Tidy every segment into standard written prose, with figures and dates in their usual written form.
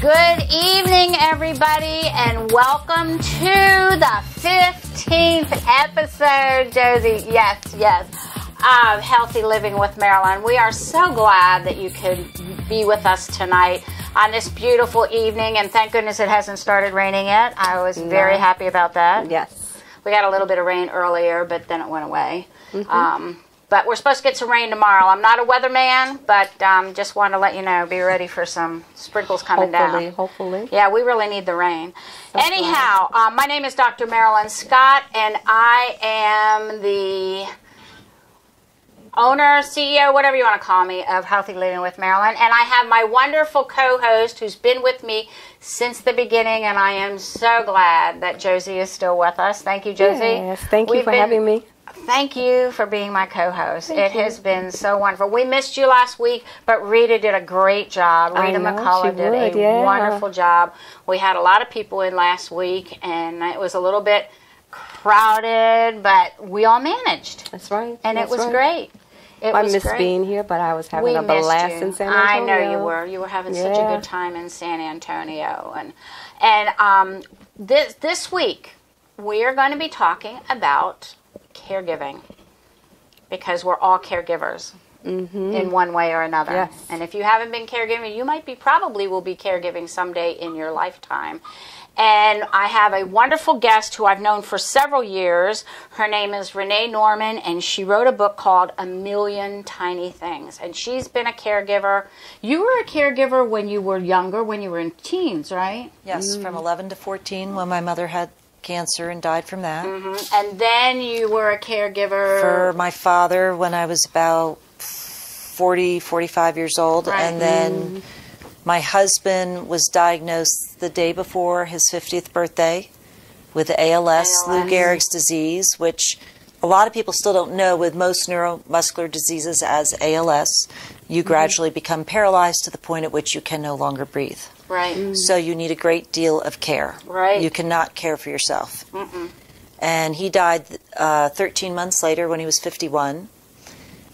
Good evening, everybody, and welcome to the 15th episode, Josie. Yes, of Healthy Living with Marilyn. We are so glad that you could be with us tonight on this beautiful evening, and thank goodness it hasn't started raining yet. I was very happy about that. Yes. We got a little bit of rain earlier, but then it went away. But we're supposed to get some rain tomorrow. I'm not a weatherman, but just want to let you know, be ready for some sprinkles coming down. Hopefully. Yeah, we really need the rain. That's Anyhow, my name is Dr. Marilyn Scott, and I am the owner, CEO, whatever you want to call me, of Healthy Living with Marilyn. And I have my wonderful co-host who's been with me since the beginning, and I am so glad that Josie is still with us. Thank you, Josie. Yes, thank you for having me. Thank you for being my co-host. It has been so wonderful. We missed you last week, but Rita did a great job. Rita McCullough did a wonderful job. We had a lot of people in last week, and it was a little bit crowded, but we all managed. That's right. And it was great. I missed being here, but I was having a blast in San Antonio. I know you were. You were having such a good time in San Antonio. And this week, we are going to be talking about caregiving, because we're all caregivers in one way or another. Yes. And if you haven't been caregiving, you probably will be caregiving someday in your lifetime. And I have a wonderful guest who I've known for several years. Her name is Renee Norman, and she wrote a book called A Million Tiny Things. And she's been a caregiver. You were a caregiver when you were younger, when you were in teens, right? Yes, from 11 to 14 when my mother had cancer and died from that. And then you were a caregiver for my father when I was about 45 years old. Right. And then my husband was diagnosed the day before his 50th birthday with ALS, Lou Gehrig's disease, which a lot of people still don't know. With most neuromuscular diseases as ALS, you gradually become paralyzed to the point at which you can no longer breathe. Right. So you need a great deal of care. Right. You cannot care for yourself. And he died 13 months later when he was 51.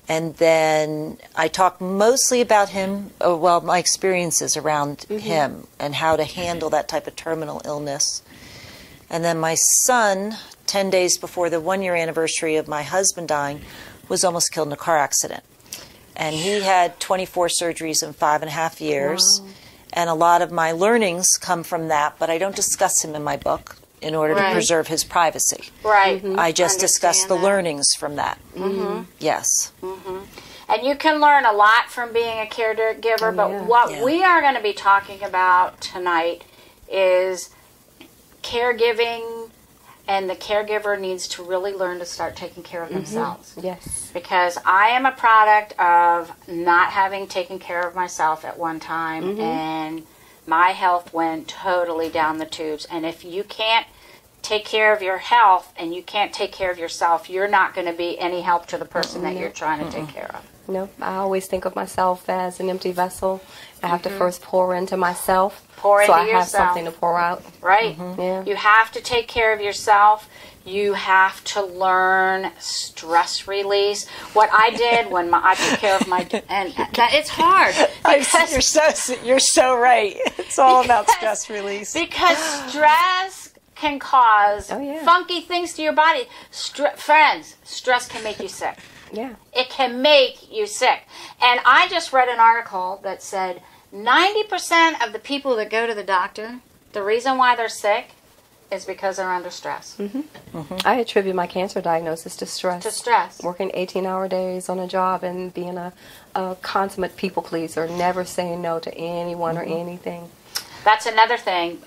And then I talked mostly about him, my experiences around him and how to handle that type of terminal illness. And then my son, 10 days before the 1-year anniversary of my husband dying, was almost killed in a car accident. And he had 24 surgeries in 5.5 years. Wow. And a lot of my learnings come from that, but I don't discuss him in my book in order to preserve his privacy. Right. I just discuss the learnings from that. Yes. And you can learn a lot from being a caregiver, but what we are going to be talking about tonight is caregiving, and the caregiver needs to really learn to start taking care of themselves. Yes. Because I am a product of not having taken care of myself at one time, and my health went totally down the tubes. And if you can't take care of your health and you can't take care of yourself, you're not going to be any help to the person that you're trying to take care of. No, I always think of myself as an empty vessel. I have to first pour into myself, so I have something to pour out. Right. Yeah. You have to take care of yourself. You have to learn stress release. What I did when I took care of my, and it's hard. You're so right. It's all about stress release. Because stress can cause funky things to your body. Friends, stress can make you sick. Yeah. It can make you sick. And I just read an article that said 90% of the people that go to the doctor, the reason why they're sick is because they're under stress. I attribute my cancer diagnosis to stress. To stress. Working 18-hour days on a job and being a consummate people pleaser, never saying no to anyone or anything. That's another thing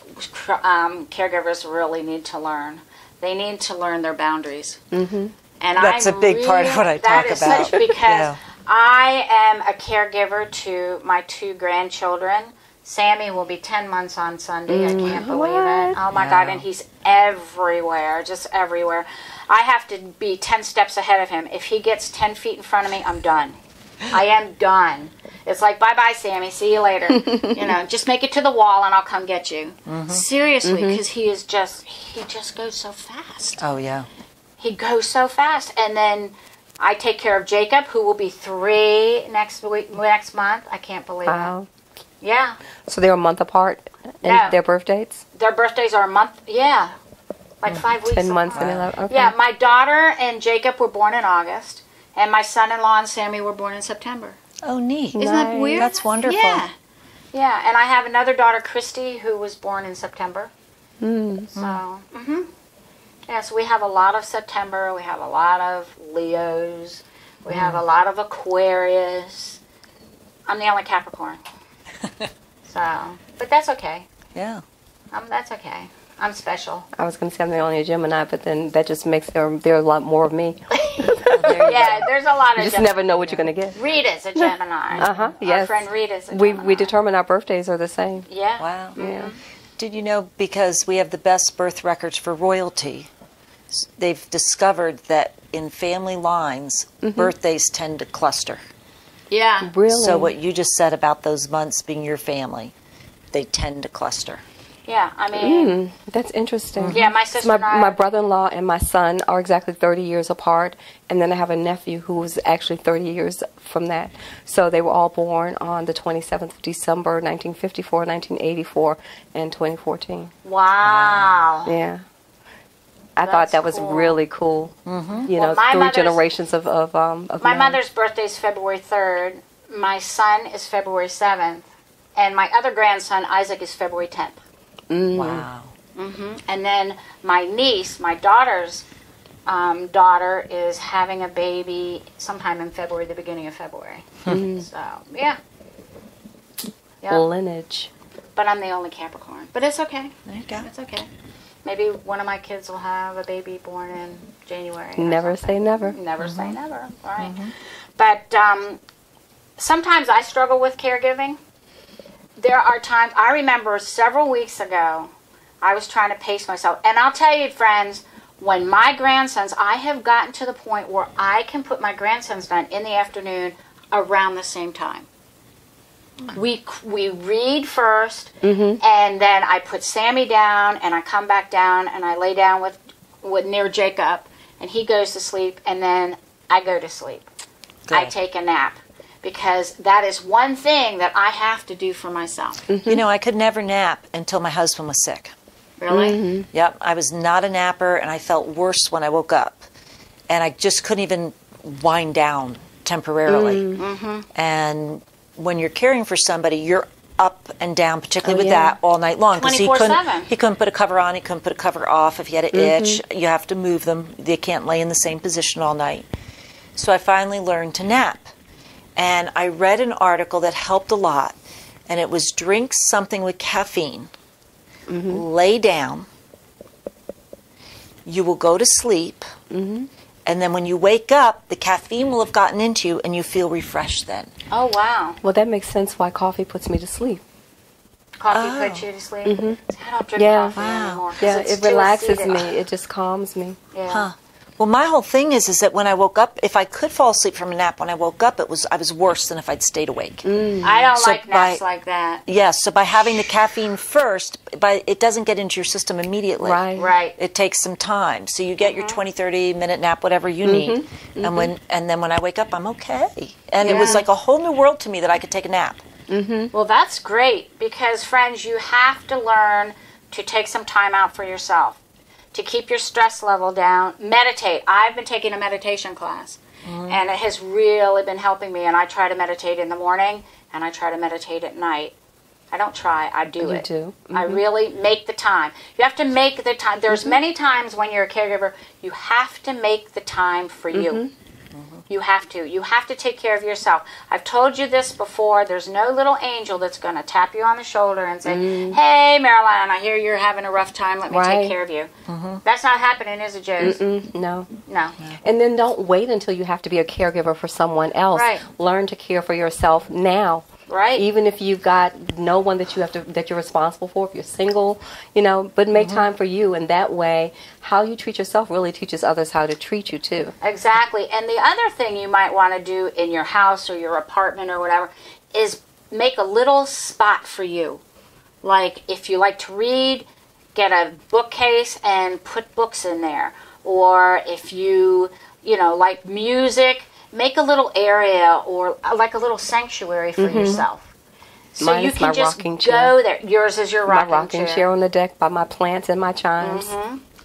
caregivers really need to learn. They need to learn their boundaries. And that's a big part of what I talk about. That is such because I am a caregiver to my 2 grandchildren. Sammy will be 10 months on Sunday. I can't believe it. Oh, my God. And he's everywhere, just everywhere. I have to be 10 steps ahead of him. If he gets 10 feet in front of me, I'm done. I am done. It's like, bye-bye, Sammy. See you later. Just make it to the wall and I'll come get you. Seriously, because he just goes so fast. Oh, yeah. He goes so fast. And then I take care of Jacob, who will be 3 next month. I can't believe it. Yeah. So they're a month apart in Yeah. their birth dates? Their birthdays are a month. Yeah. Like 5 weeks 10 months apart. and 11. Okay. Yeah, my daughter and Jacob were born in August, and my son-in-law and Sammy were born in September. Oh, neat. Isn't that Nice. weird? That's wonderful. Yeah. Yeah, and I have another daughter, Christy, who was born in September. Mm. So, yeah, so we have a lot of September. We have a lot of Leos. We have a lot of Aquarius. I'm the only Capricorn. So, but that's okay. Yeah. That's okay. I'm special. I was going to say I'm the only Gemini, but then that just makes there a lot more of me. Yeah, there's a lot of You just Gemini. never know what you're going to get. Rita's a Gemini. Uh-huh, yes. Our friend Rita's a Gemini. We determine our birthdays are the same. Yeah. Wow. Yeah. Did you know, because we have the best birth records for royalty, they've discovered that in family lines, birthdays tend to cluster. Yeah. Really? So what you just said about those months being your family, they tend to cluster. Yeah, I mean, That's interesting. yeah, my sister My, and I. my brother-in-law and my son are exactly 30 years apart, and then I have a nephew who was actually 30 years from that. So they were all born on the 27th of December, 1954, 1984, and 2014. Wow. Yeah. I That's thought that was cool. really cool. You Well, know, my 3 mother's- generations of My men. mother's birthday is February 3rd. My son is February 7th. And my other grandson, Isaac, is February 10th. Wow. And then my niece, my daughter's daughter, is having a baby sometime in February, the beginning of February. So, yeah. Yeah. Lineage. But I'm the only Capricorn. But it's okay. There you go. It's okay. Maybe one of my kids will have a baby born in January. or Never something. say never. Never say never. All right. But sometimes I struggle with caregiving. There are times, I remember several weeks ago, I was trying to pace myself. And I'll tell you, friends, when my grandsons, I have gotten to the point where I can put my grandsons down in the afternoon around the same time. We read first, and then I put Sammy down, and I come back down, and I lay down with near Jacob, and he goes to sleep, and then I go to sleep. I Good. take a nap, because that is one thing that I have to do for myself. You know, I could never nap until my husband was sick. Really? Yep, I was not a napper, and I felt worse when I woke up. And I just couldn't even wind down temporarily. And when you're caring for somebody, you're up and down, particularly with that, all night long. 'Cause 24/7. he couldn't put a cover on, he couldn't put a cover off. If he had an itch, you have to move them. They can't lay in the same position all night. So I finally learned to nap. And I read an article that helped a lot. And it was drink something with caffeine. Lay down. You will go to sleep. And then when you wake up, the caffeine will have gotten into you and you feel refreshed then. Oh, wow. Well, that makes sense why coffee puts me to sleep. Coffee puts you to sleep? I don't drink Yeah. coffee anymore. 'cause Yeah, it's it too relaxes acidic. me. It just calms me. Yeah. Huh. Well, my whole thing is that when I woke up, if I could fall asleep from a nap when I woke up, I was worse than if I'd stayed awake. I don't So like naps by- like that. Yes, so by having the caffeine first, it doesn't get into your system immediately. Right. Right. It takes some time. So you get your 20, 30-minute nap, whatever you need. And then when I wake up, I'm okay. And it was like a whole new world to me that I could take a nap. Well, that's great because, friends, you have to learn to take some time out for yourself, to keep your stress level down. Meditate. I've been taking a meditation class, and it has really been helping me. And I try to meditate in the morning, and I try to meditate at night. I don't try, I do You it. do. I really make the time. You have to make the time. There's many times when you're a caregiver, you have to make the time for you. You have to. You have to take care of yourself. I've told you this before. There's no little angel that's going to tap you on the shoulder and say, hey, Marilyn, I hear you're having a rough time. Let me Right. take care of you. That's not happening, is it, Joes? No. No. And then don't wait until you have to be a caregiver for someone else. Right. Learn to care for yourself now. Right. Even if you've got no one that you're responsible for, if you're single, but make time for you, and that way how you treat yourself really teaches others how to treat you too. Exactly. And the other thing you might want to do in your house or your apartment or whatever is make a little spot for you. Like if you like to read, get a bookcase and put books in there. Or if you like music, make a little area or like a little sanctuary for yourself. So Mine you is can my just rocking go chair. there. Yours is your My rocking, rocking chair on the deck by my plants and my chimes.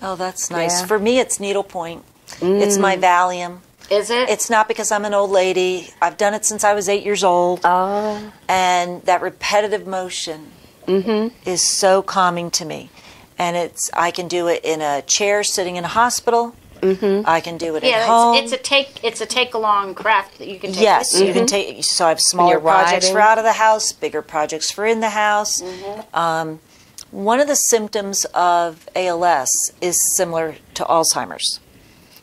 Oh, that's nice. Yeah. For me, it's needlepoint. It's my Valium. Is it? It's not because I'm an old lady. I've done it since I was 8 years old. And that repetitive motion is so calming to me. And I can do it in a chair sitting in a hospital. I can do it at home. It's a take along craft that you can take. Yes, with you. you can take. So I have smaller projects for out of the house, bigger projects for in the house. One of the symptoms of ALS is similar to Alzheimer's.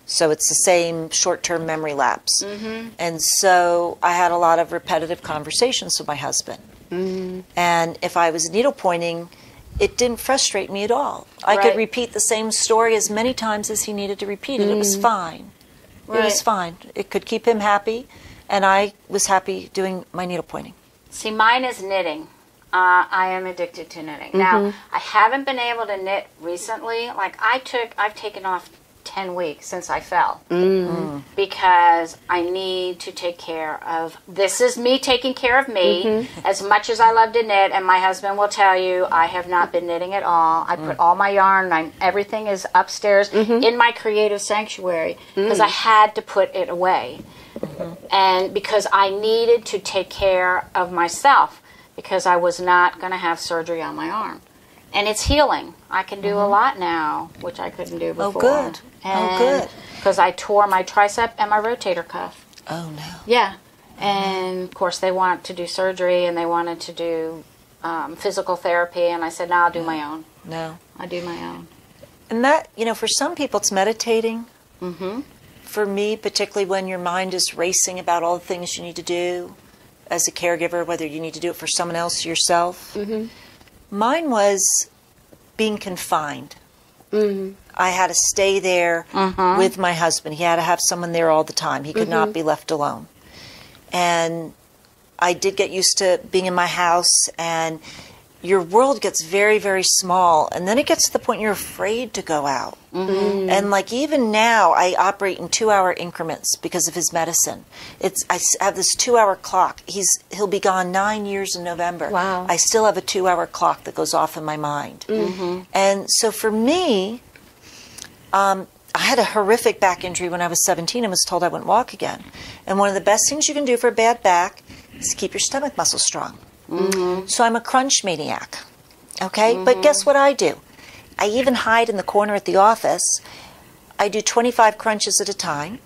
So it's the same short-term memory lapse. And so I had a lot of repetitive conversations with my husband. And if I was needle pointing, it didn't frustrate me at all. I could repeat the same story as many times as he needed to repeat it. It was fine. It was fine. It could keep him happy, and I was happy doing my needle pointing. See, mine is knitting. I am addicted to knitting. Now, I haven't been able to knit recently. Like I've taken off 10 weeks since I fell because I need to take care of, this is me taking care of me as much as I love to knit, and my husband will tell you I have not been knitting at all. I put all my yarn, everything is upstairs in my creative sanctuary because I had to put it away and because I needed to take care of myself because I was not going to have surgery on my arm. And it's healing. I can do a lot now, which I couldn't do before. Oh, good. Good. Because I tore my tricep and my rotator cuff. Oh, no. Yeah. And, of course, they want to do surgery, and they wanted to do physical therapy. And I said, no, I'll do my own. No. I'll do my own. And that, for some people it's meditating. For me, particularly when your mind is racing about all the things you need to do as a caregiver, whether you need to do it for someone else or yourself. Mine was being confined. I had to stay there with my husband. He had to have someone there all the time. He could not be left alone. And I did get used to being in my house, and your world gets very, very small. And then it gets to the point you're afraid to go out. And like even now, I operate in 2-hour increments because of his medicine. I have this 2-hour clock. He'll be gone 9 years in November. Wow. I still have a 2-hour clock that goes off in my mind. And so for me, I had a horrific back injury when I was 17 and was told I wouldn't walk again. And one of the best things you can do for a bad back is keep your stomach muscles strong. So I'm a crunch maniac. Okay? But guess what I do? I even hide in the corner at the office. I do 25 crunches at a time.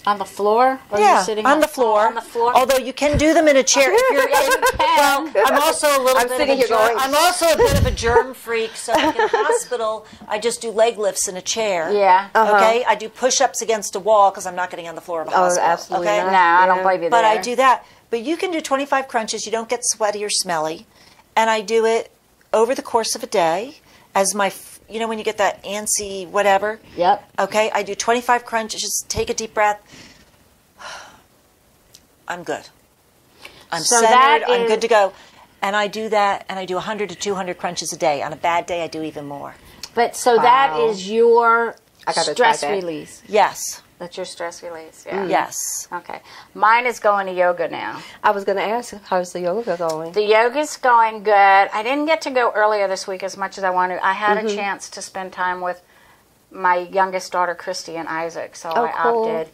On the floor? Or Yeah, you sitting on the floor. on the floor. Although you can do them in a chair if you're in. Well, I'm also a little bit of a germ. I'm also a bit of a germ freak. So like in a hospital, I just do leg lifts in a chair. Yeah. Okay. I do push-ups against a wall because I'm not getting on the floor of a hospital. Absolutely okay. not. No, I don't blame you there. But I do that. But you can do 25 crunches. You don't get sweaty or smelly, and I do it over the course of a day as my. When you get that antsy whatever. Yep. Okay, I do 25 crunches. Just take a deep breath. I'm good. I'm centered. I'm good to go. And I do that, and I do 100 to 200 crunches a day. On a bad day, I do even more. But so that is your stress release. Yes. That's your stress release. Yeah. Yes. Okay. Mine is going to yoga now. I was going to ask, how's the yoga going? The yoga's going good. I didn't get to go earlier this week as much as I wanted. I had a chance to spend time with my youngest daughter, Christy, and Isaac, so I opted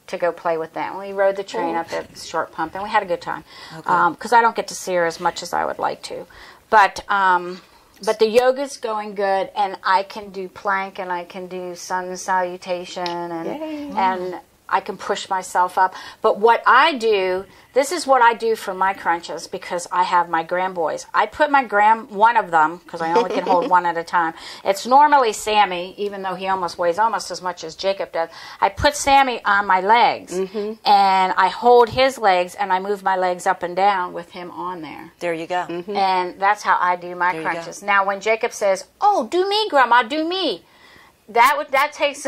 to go play with them. We rode the train up at Short Pump, and we had a good time because I don't get to see her as much as I would like to. But the yoga's going good, and I can do plank, and I can do sun salutation, and I can push myself up. But what I do, this is what I do for my crunches because I have my grandboys. I put one of them, because I only can hold one at a time. It's normally Sammy, even though he weighs almost as much as Jacob does. I put Sammy on my legs, and I hold his legs, and I move my legs up and down with him on there. There you go. And that's how I do my crunches. Now, when Jacob says, "Oh, do me, Grandma, do me," that takes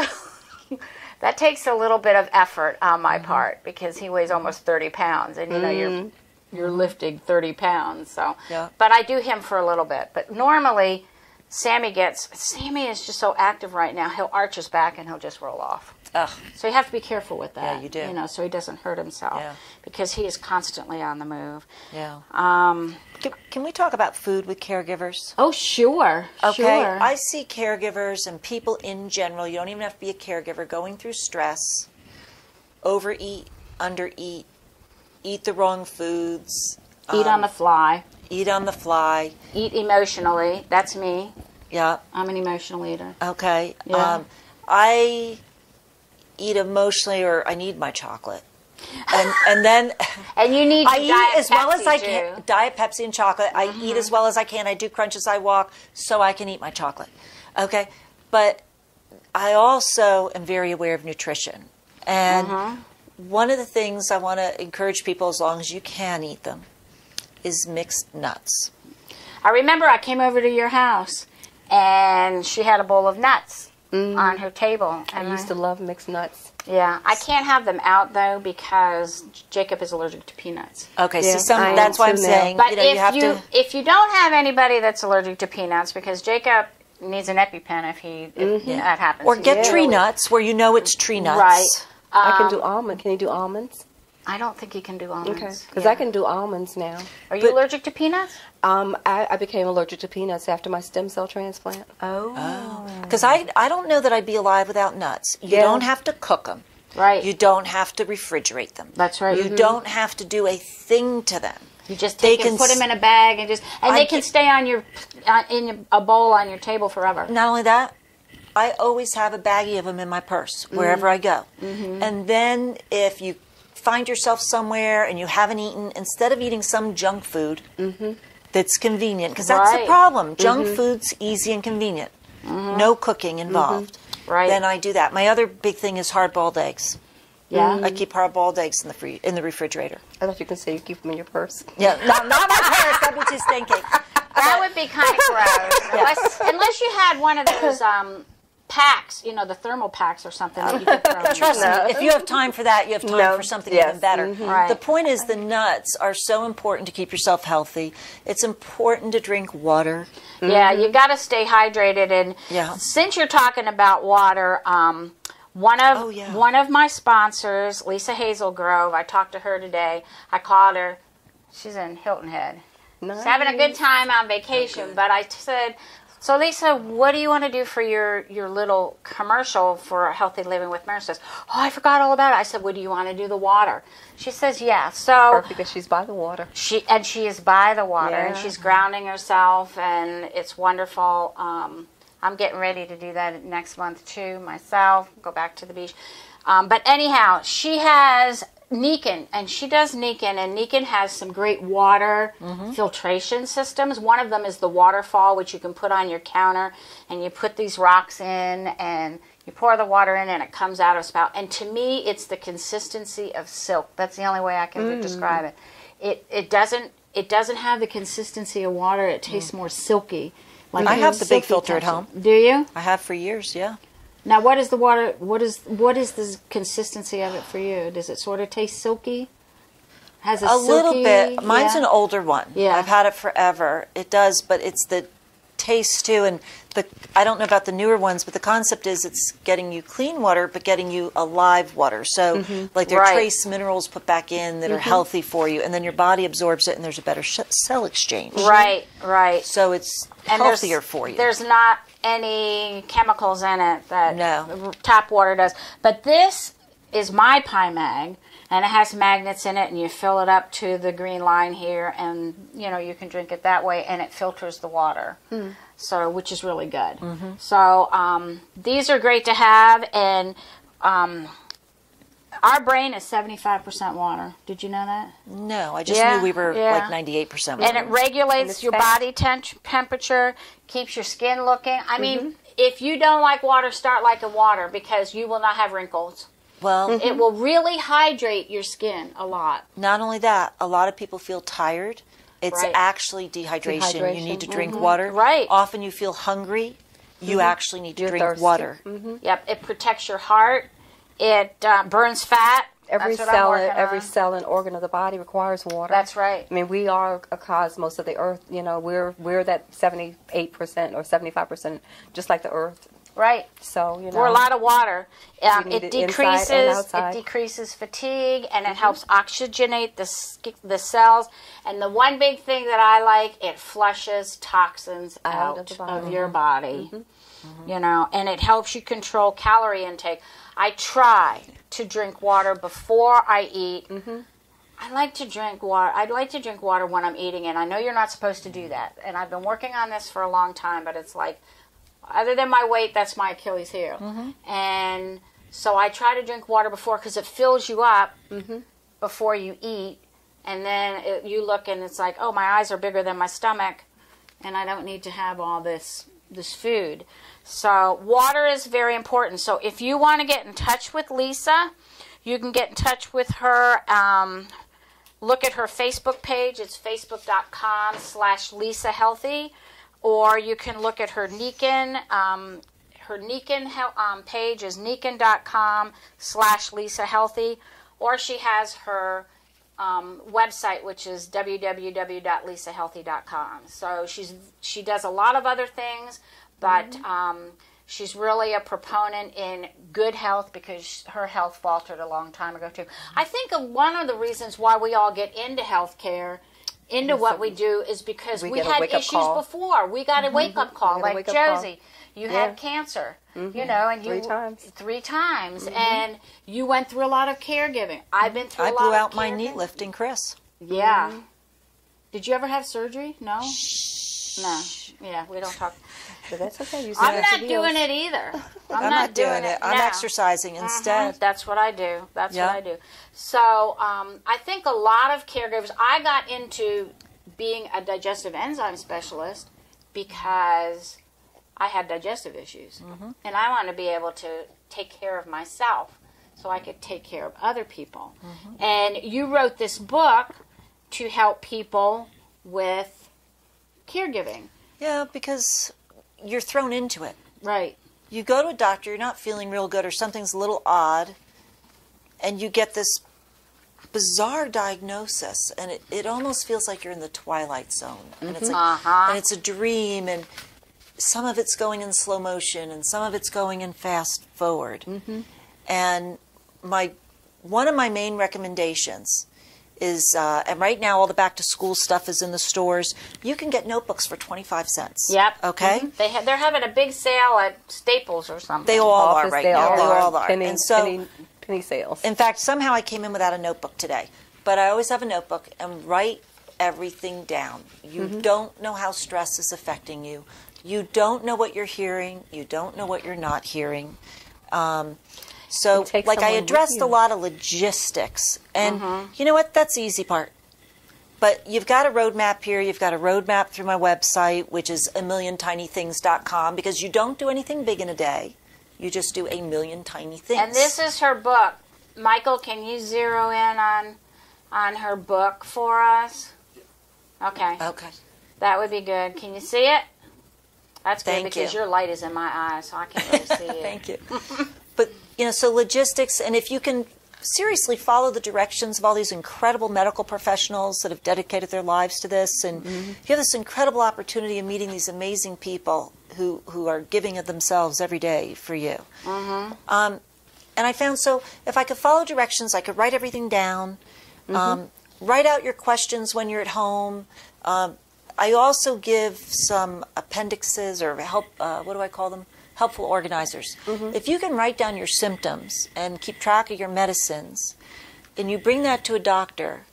that takes a little bit of effort on my part because he weighs almost 30 pounds, and you're lifting 30 pounds. So, but I do him for a little bit. But normally, Sammy is just so active right now. He'll arch his back and he'll just roll off. Ugh. So you have to be careful with that. Yeah, you do. You know, so he doesn't hurt himself because he is constantly on the move. Yeah. Can we talk about food with caregivers? Oh, sure. Okay. Sure. I see caregivers and people in general, you don't even have to be a caregiver, going through stress, overeat, undereat, eat the wrong foods. Eat on the fly. Eat on the fly. Eat emotionally. That's me. Yeah. I'm an emotional eater. Okay. Yeah. I eat emotionally, or I need my chocolate. And then And you need I Diet eat as well as Pepsi, I too. can. Diet Pepsi and chocolate. I eat as well as I can. I do crunch as I walk so I can eat my chocolate. Okay? But I also am very aware of nutrition. And one of the things I want to encourage people, as long as you can eat them, is mixed nuts. I remember I came over to your house, and she had a bowl of nuts on her table. And I used to love mixed nuts. Yeah, I can't have them out though because Jacob is allergic to peanuts. Okay, Yeah, so I am that's why I'm too now. saying, But you know, you have to. if you don't have anybody that's allergic to peanuts, because Jacob needs an EpiPen if that happens. Or get He's tree really- nuts where you know it's tree nuts. Right. I can do almond. Can you do almonds? I don't think you can do almonds. Okay. Because I can do almonds now. Are you allergic to peanuts? I became allergic to peanuts after my stem cell transplant. Oh. Because I don't know that I'd be alive without nuts. You Yeah. don't have to cook them. Right. You don't have to refrigerate them. That's right. You don't have to do a thing to them. You just They take and can put them in a bag and they can get- stay on your in a bowl on your table forever. Not only that, I always have a baggie of them in my purse wherever I go. And then if you find yourself somewhere and you haven't eaten, instead of eating some junk food that's convenient, because that's the Right. problem. Junk food's easy and convenient. No cooking involved. Right. Then I do that. My other big thing is hard-boiled eggs. Yeah. I keep hard-boiled eggs in the refrigerator. I thought you could say you keep them in your purse. Yeah, not my purse. That'd be too stinky. That would be kind of gross. Unless you had one of those packs, you know, the thermal packs or something that you could throw in. Trust me, if you have time for that, you have time for something even better. Right. The point is, the nuts are so important to keep yourself healthy. It's important to drink water. Yeah, you got to stay hydrated. And Yeah. since you're talking about water, one of my sponsors, Lisa Hazelgrove, I talked to her today. I called her. She's in Hilton Head. Nice. She's having a good time on vacation. But I said, so Lisa, what do you want to do for your little commercial for Healthy Living with Marilyn? She says, oh, I forgot all about it. I said, well, do you want to do the water? She says, yeah. So Perfect, because she's by the water. she is by the water, and Yeah. she's grounding herself, and it's wonderful. I'm getting ready to do that next month too myself. Go back to the beach. But anyhow, she has Niken, and she does Niken, and Niken has some great water filtration systems. One of them is the waterfall, which you can put on your counter, and you put these rocks in, and you pour the water in, and it comes out of a spout. And to me, it's the consistency of silk. That's the only way I can describe it. It doesn't have the consistency of water. It tastes more silky. Like I have the big silky filter at texture. home. Do you? I have for years, yeah. Now, what is the water? What is the consistency of it for you? Does it sort of taste silky? Has A little silky, bit. Mine's yeah? an older one. Yeah. I've had it forever. It does, but it's the taste too. And I don't know about the newer ones, but the concept is it's getting you clean water, but getting you alive water. So, like, there are Right. trace minerals put back in that are healthy for you, and then your body absorbs it, and there's a better cell exchange. Right, right. So it's And healthier for you. There's not any chemicals in it that No. tap water does. But this is my Mag, and it has magnets in it, and you fill it up to the green line here, and you can drink it that way, and it filters the water. So, which is really good. So these are great to have, and our brain is 75% water. Did you know that? No, I just Yeah, knew we were yeah. like 98%. And it regulates your fat. body temperature, keeps your skin looking. I mean, if you don't like water, start liking water, because you will not have wrinkles. Well, It will really hydrate your skin a lot. not only that, a lot of people feel tired. It's Right. actually dehydration. You Dehydration. need to drink water. Right. Often you feel hungry. You actually need to You're drink thirsty. water. Yep, it protects your heart. It burns fat. Every That's what I'm working every on. cell and organ of the body requires water. That's right. I mean, we are a cosmos of the earth. We're that 78% or 75%, just like the earth. Right. So, or a lot of water. It decreases fatigue, and it helps oxygenate the cells. And the one big thing that I like, it flushes toxins out of your body. You know, and it helps you control calorie intake. I try to drink water before I eat. I like to drink water. I'd like to drink water when I'm eating, and I know you're not supposed to do that. And I've been working on this for a long time, but it's like, other than my weight, that's my Achilles heel. And so I try to drink water before, because it fills you up before you eat. And then you look and it's like, oh, my eyes are bigger than my stomach, and I don't need to have all this food. So water is very important. So if you want to get in touch with Lisa, you can get in touch with her. Look at her Facebook page. It's facebook.com/LisaHealthy. Or you can look at her Nikin. Her Nikin page is nikin.com/LisaHealthy. Or she has her website, which is www.lisahealthy.com. So she does a lot of other things, but she's really a proponent in good health, because her health faltered a long time ago too. I think one of the reasons why we all get into healthcare, into what we do, is because we had issues before. We got a wake-up call, like Josie. You had cancer, you know, and three times, and you went through a lot of caregiving. I've been through a lot of I blew out my knee lifting Chris. Yeah. Did you ever have surgery? No? No. Yeah, we don't talk. But that's okay. I'm not doing it either. I'm not doing it. I'm exercising instead. That's what I do. That's what I do. So I think a lot of caregivers, I got into being a digestive enzyme specialist because I had digestive issues. And I want to be able to take care of myself so I could take care of other people. And you wrote this book to help people with caregiving. Yeah, because you're thrown into it. Right. You go to a doctor, you're not feeling real good, or something's a little odd, and you get this bizarre diagnosis, and it almost feels like you're in the twilight zone. And it's like, and it's a dream, and some of it's going in slow motion, and some of it's going in fast forward. And one of my main recommendations is, and right now all the back to school stuff is in the stores. You can get notebooks for 25 cents. Yep. Okay. They're having a big sale at Staples or something. They all are right now. They all are. Penny, and so, penny sales. in fact, somehow I came in without a notebook today, but I always have a notebook and write everything down. You don't know how stress is affecting you. You don't know what you're hearing. You don't know what you're not hearing. So, like, I addressed a lot of logistics. And you know what? That's the easy part. But you've got a roadmap here. You've got a roadmap through my website, which is amilliontinythings.com, because you don't do anything big in a day. You just do a million tiny things. And this is her book. Michael, can you zero in on her book for us? Okay. Okay. That would be good. Can you see it? That's good. Thank because you. your light is in my eyes, so I can't really see it. Thank you. But, you know, so logistics, and if you can seriously follow the directions of all these incredible medical professionals that have dedicated their lives to this, and you have this incredible opportunity of meeting these amazing people who are giving of themselves every day for you. And I found, so if I could follow directions, I could write everything down, write out your questions when you're at home. I also give some appendixes or what do I call them? Helpful organizers. If you can write down your symptoms and keep track of your medicines, and you bring that to a doctor,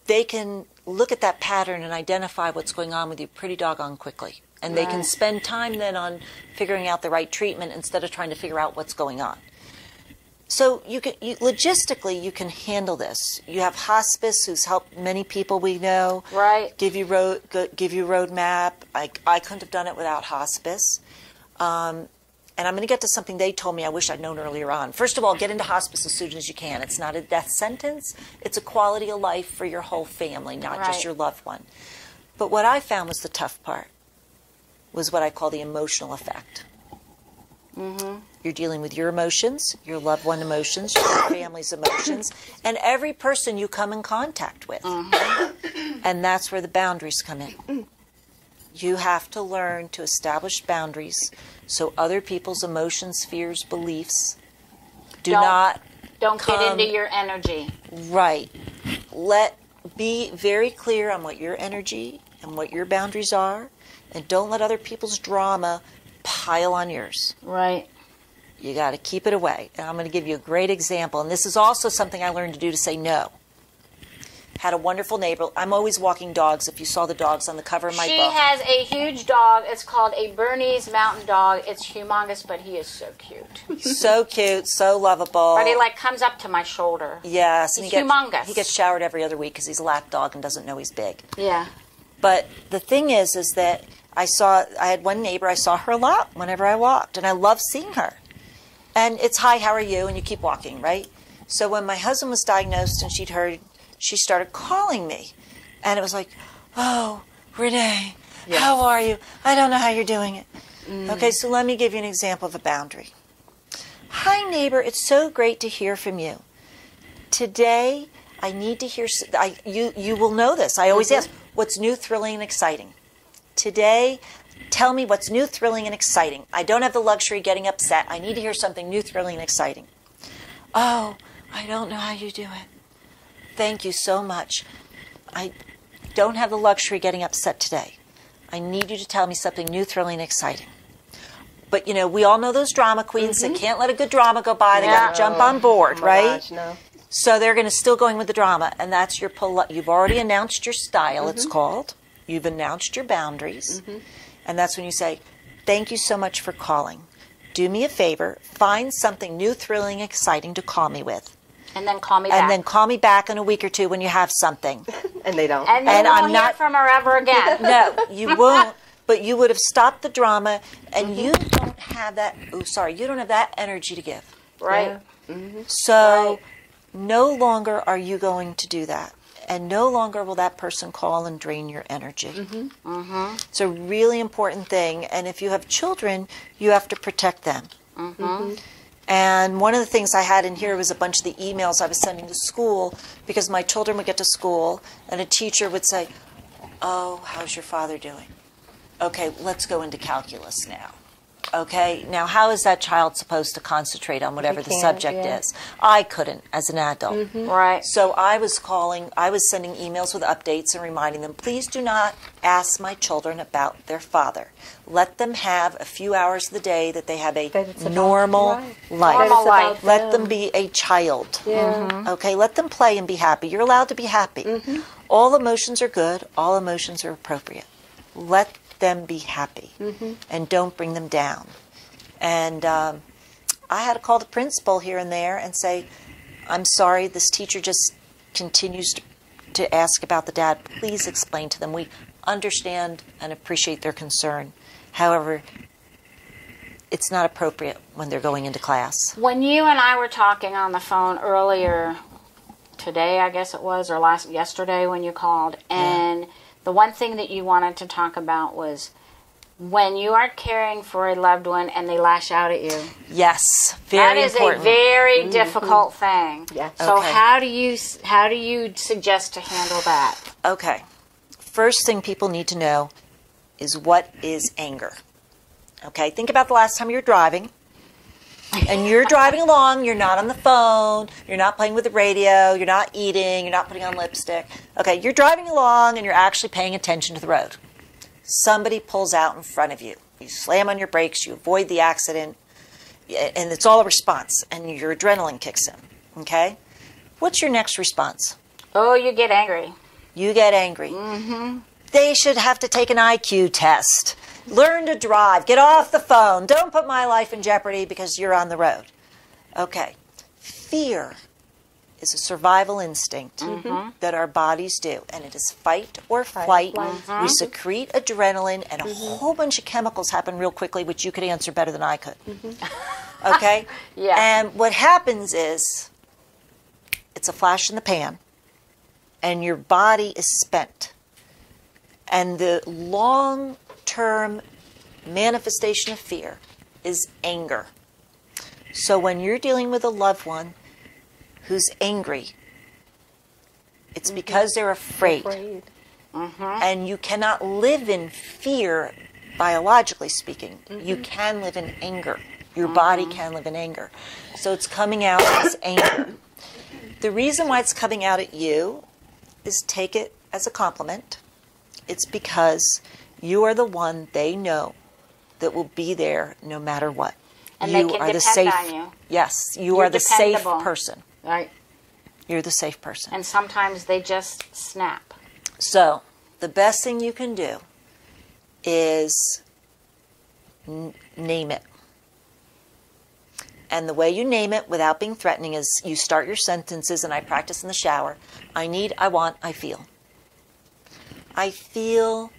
they can look at that pattern and identify what's going on with you pretty doggone quickly. And they can spend time then on figuring out the right treatment instead of trying to figure out what's going on. So logistically, you can handle this. You have hospice, who's helped many people we know. Right. Give you roadmap. I couldn't have done it without hospice. And I'm going to get to something they told me I wish I'd known earlier on. First of all, get into hospice as soon as you can. It's not a death sentence. It's a quality of life for your whole family, not just your loved one. But what I found was the tough part, was what I call the emotional effect. You're dealing with your emotions, your loved one emotions, your family's emotions, and every person you come in contact with. And that's where the boundaries come in. You have to learn to establish boundaries so other people's emotions, fears, beliefs don't get into your energy. Right. Be very clear on what your energy and what your boundaries are, and don't let other people's drama pile on yours. Right. You got to keep it away. And I'm going to give you a great example, and this is also something I learned to do, to say no. Had a wonderful neighbor. I'm always walking dogs. If you saw the dogs on the cover of my book. She has a huge dog. It's called a Bernese Mountain Dog. It's humongous, but he is so cute. So cute, so lovable. But he comes up to my shoulder. Yes. He's humongous. He gets showered every other week because he's a lap dog and doesn't know he's big. Yeah. But the thing is that I had one neighbor, I saw her a lot whenever I walked, and I loved seeing her. And it's, hi, how are you? And you keep walking, right? So when my husband was diagnosed and she started calling me. And it was like, oh, Renee, yes. How are you? I don't know how you're doing it. Okay, so let me give you an example of a boundary. Hi, neighbor, it's so great to hear from you. Today, I need to hear, you will know this. I always ask, what's new, thrilling, and exciting? Today, tell me what's new, thrilling, and exciting. I don't have the luxury of getting upset. I need to hear something new, thrilling, and exciting. Oh, I don't know how you do it. Thank you so much. I don't have the luxury of getting upset today. I need you to tell me something new, thrilling, and exciting. But, we all know those drama queens. They can't let a good drama go by. They got to jump on board, right? Gosh, no. So they're going to still going with the drama. And that's your you've already announced your style, it's called. You've announced your boundaries. And that's when you say, thank you so much for calling. Do me a favor. Find something new, thrilling, exciting to call me with. And then call me back. And then call me back in a week or two when you have something. And they don't. And then I'm not hear from her ever again. No, you won't. But you would have stopped the drama, and you don't have that. Oh, sorry, you don't have that energy to give. Right. Yeah. So, no longer are you going to do that, and no longer will that person call and drain your energy. It's a really important thing, and if you have children, you have to protect them. And one of the things I had in here was a bunch of the emails I was sending to school, because my children would get to school and a teacher would say, oh, how's your father doing? Okay, let's go into calculus now. Okay, now how is that child supposed to concentrate on whatever the subject is? I couldn't as an adult. Right. So I was sending emails with updates and reminding them, please do not ask my children about their father. Let them have a few hours of the day that they have a normal life. Let them be a child. Okay, let them play and be happy. You're allowed to be happy. All emotions are good. All emotions are appropriate. Let them be happy and don't bring them down. And I had to call the principal here and there and say, I'm sorry, this teacher just continues to ask about the dad. Please explain to them. We understand and appreciate their concern. However, it's not appropriate when they're going into class. When you and I were talking on the phone earlier today, I guess it was, or yesterday when you called, and the one thing that you wanted to talk about was when you are caring for a loved one and they lash out at you. Yes, very important. That is a very difficult thing. Yeah. So how do you suggest to handle that? Okay. First thing people need to know is, what is anger? Okay, think about the last time you were driving. And you're driving along, you're not on the phone, you're not playing with the radio, you're not eating, you're not putting on lipstick. Okay, you're driving along and you're actually paying attention to the road. Somebody pulls out in front of you. You slam on your brakes, you avoid the accident, and it's all a response, and your adrenaline kicks in. Okay? What's your next response? Oh, you get angry. You get angry. They should have to take an IQ test. Learn to drive. Get off the phone. Don't put my life in jeopardy because you're on the road. Okay. Fear is a survival instinct that our bodies do. And it is fight or flight. We secrete adrenaline, and a whole bunch of chemicals happen real quickly, which you could answer better than I could. Okay? Yeah. And what happens is, it's a flash in the pan, and your body is spent. And the long-term manifestation of fear is anger. So when you're dealing with a loved one who's angry, it's because they're afraid. And you cannot live in fear, biologically speaking. You can live in anger. Your body can live in anger. So it's coming out as anger. The reason why it's coming out at you is take it as a compliment. It's because you are the one they know that will be there no matter what. And you they can are the depend safe, on you. Yes, You're are the safe dependable. person. Right. You're the safe person. And sometimes they just snap. So the best thing you can do is name it. And the way you name it without being threatening is you start your sentences, and I practice in the shower. I need, I want, I feel. I feel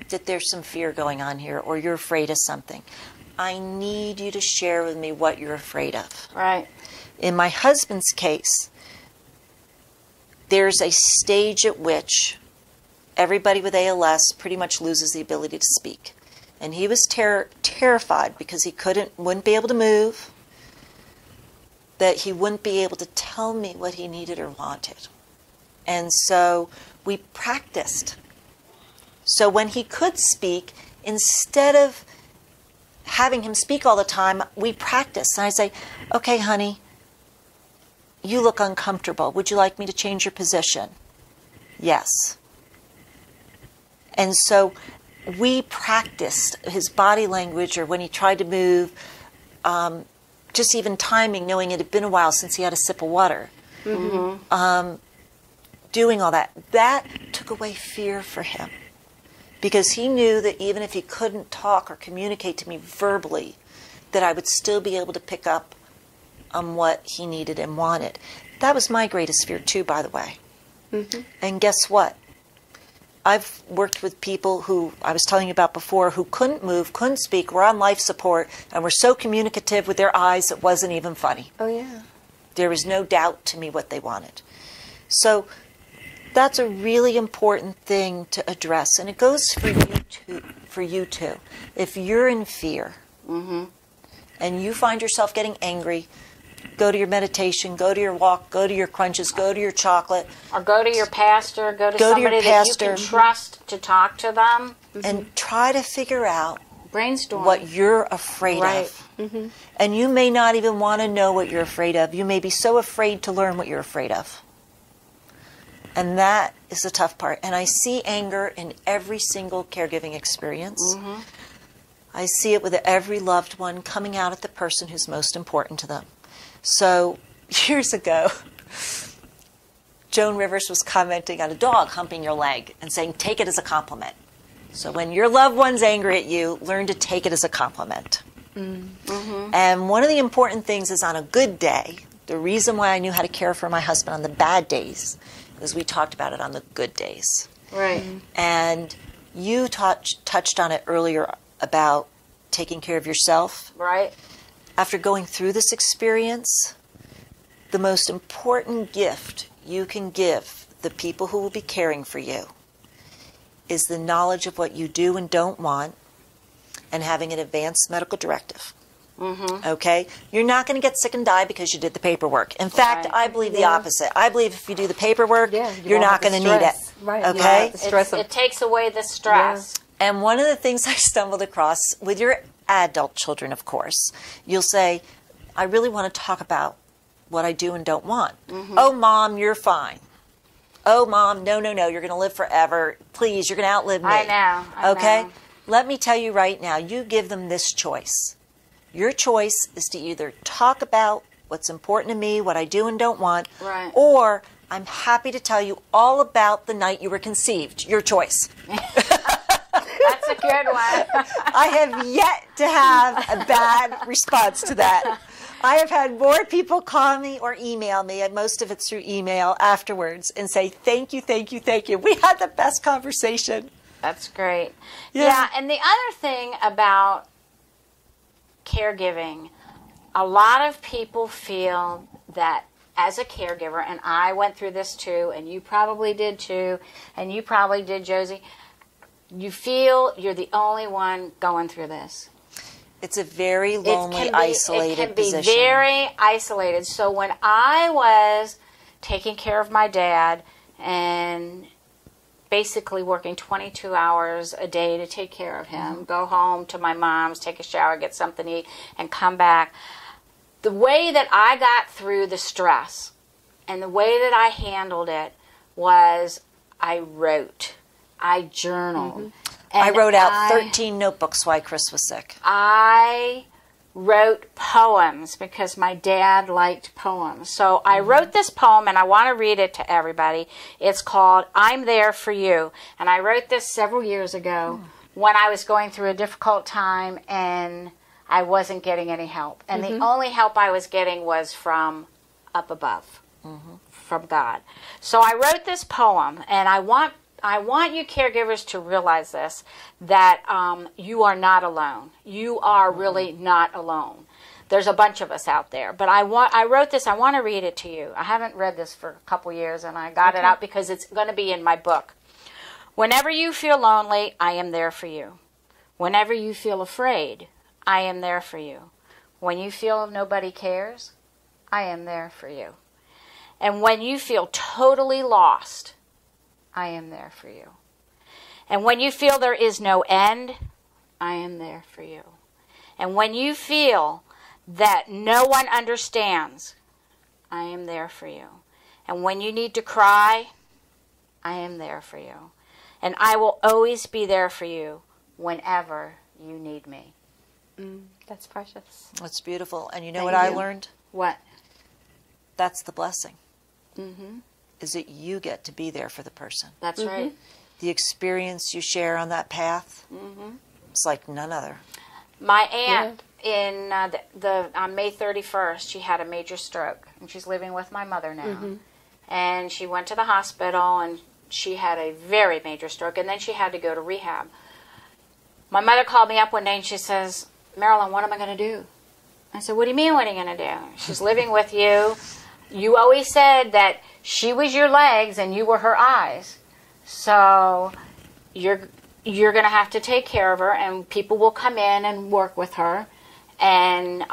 that there's some fear going on here, or you're afraid of something. I need you to share with me what you're afraid of. Right. In my husband's case, there's a stage at which everybody with ALS pretty much loses the ability to speak. And he was terrified because he wouldn't be able to move, that he wouldn't be able to tell me what he needed or wanted. And so we practiced. So when he could speak, instead of having him speak all the time, we practiced. And I say, okay, honey, you look uncomfortable. Would you like me to change your position? Yes. And so we practiced his body language, or when he tried to move, just even timing, knowing it had been a while since he had a sip of water. Doing all that. That took away fear for him. Because he knew that even if he couldn't talk or communicate to me verbally, that I would still be able to pick up on what he needed and wanted. That was my greatest fear too, by the way. And guess what? I've worked with people who I was telling you about before, who couldn't move, couldn't speak, were on life support, and were so communicative with their eyes it wasn't even funny. Oh, yeah. There was no doubt to me what they wanted. So that's a really important thing to address, and it goes for you too. If you're in fear and you find yourself getting angry, go to your meditation, go to your walk, go to your crunches, go to your chocolate. Or go to your pastor, go to somebody that you can trust to talk to them. And try to figure out brainstorm what you're afraid of. And you may not even want to know what you're afraid of. You may be so afraid to learn what you're afraid of. And that is the tough part. And I see anger in every single caregiving experience. I see it with every loved one coming out at the person who's most important to them. So years ago, Joan Rivers was commenting on a dog humping your leg and saying, take it as a compliment. So when your loved one's angry at you, learn to take it as a compliment. And one of the important things is on a good day, the reason why I knew how to care for my husband on the bad days is we talked about it on the good days. Right. And you touched on it earlier about taking care of yourself. Right. After going through this experience, the most important gift you can give the people who will be caring for you is the knowledge of what you do and don't want, and having an advanced medical directive. Okay? You're not going to get sick and die because you did the paperwork. In fact, I believe the opposite. I believe if you do the paperwork, you're not going to need it. Right. Okay? It takes away the stress. And one of the things I stumbled across with your adult children, of course, you'll say, I really want to talk about what I do and don't want. Oh, Mom, you're fine. Oh, Mom, no, you're going to live forever. Please, you're going to outlive me. I know. Okay? Let me tell you right now, you give them this choice. Your choice is to either talk about what's important to me, what I do and don't want, or I'm happy to tell you all about the night you were conceived. Your choice. That's a good one. I have yet to have a bad response to that. I have had more people call me or email me, and most of it's through email afterwards, and say, thank you. We had the best conversation. That's great. Yeah, and the other thing about caregiving, a lot of people feel that as a caregiver, and I went through this too, and you probably did too, and you probably did, Josie, you feel you're the only one going through this. It's a very lonely, isolated position. It can be very isolated. So when I was taking care of my dad, and basically working 22 hours a day to take care of him, go home to my mom's, take a shower, get something to eat, and come back. The way that I got through the stress and the way that I handled it was I wrote. I journaled. I wrote out 13 notebooks while Chris was sick. I wrote poems because my dad liked poems. So I wrote this poem, and I want to read it to everybody. It's called I'm There For You. And I wrote this several years ago when I was going through a difficult time and I wasn't getting any help. And the only help I was getting was from up above, from God. So I wrote this poem, and I want you caregivers to realize this, that you are not alone. You are really not alone. There's a bunch of us out there. But I wrote this. I want to read it to you. I haven't read this for a couple years, and I got it out because it's going to be in my book. Whenever you feel lonely, I am there for you. Whenever you feel afraid, I am there for you. When you feel nobody cares, I am there for you. And when you feel totally lost, I am there for you. And when you feel there is no end, I am there for you. And when you feel that no one understands, I am there for you. And when you need to cry, I am there for you. And I will always be there for you whenever you need me. That's precious. That's beautiful. And you know what I learned? What? That's the blessing. Is that you get to be there for the person. That's right. The experience you share on that path, it's like none other. My aunt, on May 31st, she had a major stroke, and she's living with my mother now. And she went to the hospital, and she had a very major stroke, and then she had to go to rehab. My mother called me up one day, and she says, Marilyn, what am I going to do? I said, what do you mean, what are you going to do? She's living with you. You always said that she was your legs and you were her eyes. So you're going to have to take care of her, and people will come in and work with her. And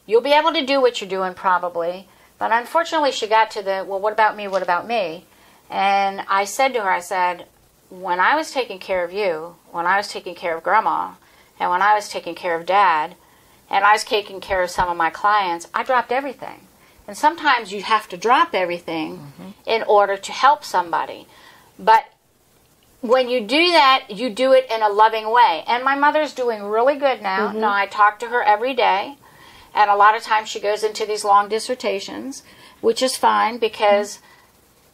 you'll be able to do what you're doing probably. But unfortunately, she got to the, well, what about me, what about me? And I said to her, I said, when I was taking care of you, when I was taking care of Grandma, and when I was taking care of Dad, and I was taking care of some of my clients, I dropped everything. And sometimes you have to drop everything in order to help somebody. But when you do that, you do it in a loving way. And my mother's doing really good now. Now, I talk to her every day. And a lot of times she goes into these long dissertations, which is fine because